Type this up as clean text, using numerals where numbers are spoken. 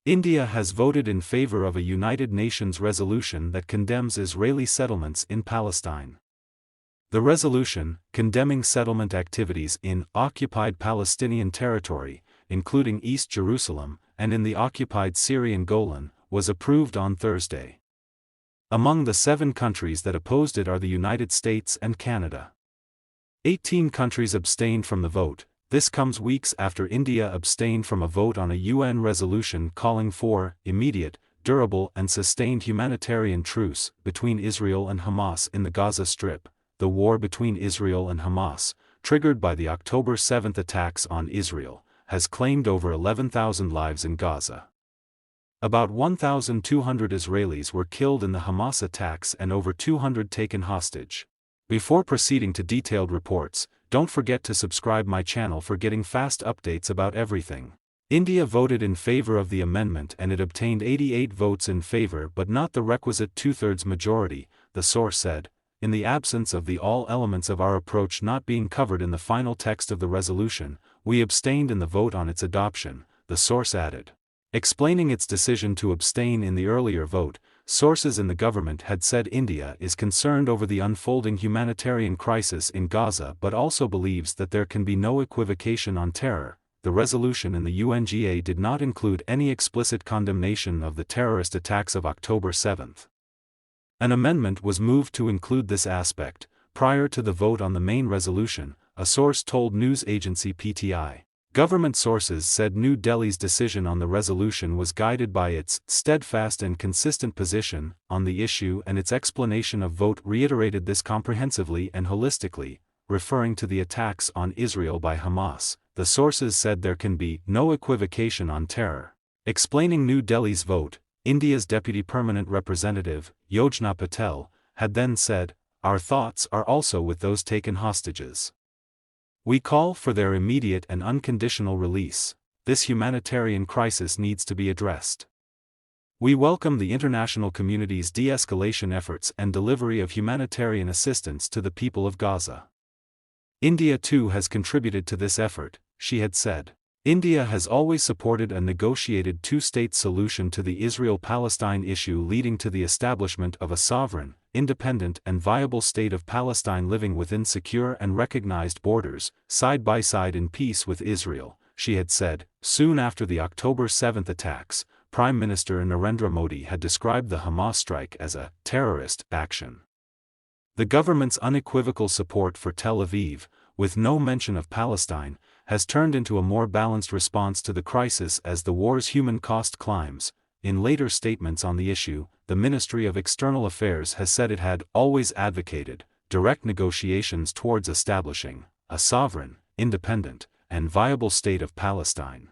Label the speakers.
Speaker 1: India has voted in favor of a United Nations resolution that condemns Israeli settlements in Palestine. The resolution, condemning settlement activities in occupied Palestinian territory, including East Jerusalem, and in the occupied Syrian Golan, was approved on Thursday. Among the 7 countries that opposed it are the United States and Canada. 18 countries abstained from the vote. This comes weeks after India abstained from a vote on a UN resolution calling for immediate, durable and sustained humanitarian truce between Israel and Hamas in the Gaza Strip. The war between Israel and Hamas, triggered by the October 7 attacks on Israel, has claimed over 11,000 lives in Gaza. About 1,200 Israelis were killed in the Hamas attacks and over 200 taken hostage. Before proceeding to detailed reports, don't forget to subscribe my channel for getting fast updates about everything. India voted in favor of the amendment and it obtained 88 votes in favor but not the requisite 2/3 majority, the source said, in the absence of the all elements of our approach not being covered in the final text of the resolution, we abstained in the vote on its adoption, the source added. Explaining its decision to abstain in the earlier vote, sources in the government had said India is concerned over the unfolding humanitarian crisis in Gaza but also believes that there can be no equivocation on terror. The resolution in the UNGA did not include any explicit condemnation of the terrorist attacks of October 7. An amendment was moved to include this aspect. Prior to the vote on the main resolution, a source told news agency PTI. Government sources said New Delhi's decision on the resolution was guided by its steadfast and consistent position on the issue, and its explanation of vote reiterated this comprehensively and holistically, referring to the attacks on Israel by Hamas. The sources said there can be no equivocation on terror. Explaining New Delhi's vote, India's Deputy Permanent Representative, Yojna Patel, had then said, "Our thoughts are also with those taken hostages. We call for their immediate and unconditional release. This humanitarian crisis needs to be addressed. We welcome the international community's de-escalation efforts and delivery of humanitarian assistance to the people of Gaza. India too has contributed to this effort," she had said. India has always supported a negotiated 2-state solution to the Israel-Palestine issue leading to the establishment of a sovereign, independent and viable state of Palestine living within secure and recognized borders, side by side in peace with Israel, she had said. Soon after the October 7 attacks, Prime Minister Narendra Modi had described the Hamas strike as a terrorist action. The government's unequivocal support for Tel Aviv, with no mention of Palestine, has turned into a more balanced response to the crisis as the war's human cost climbs. In later statements on the issue, the Ministry of External Affairs has said it had always advocated direct negotiations towards establishing a sovereign, independent, and viable state of Palestine.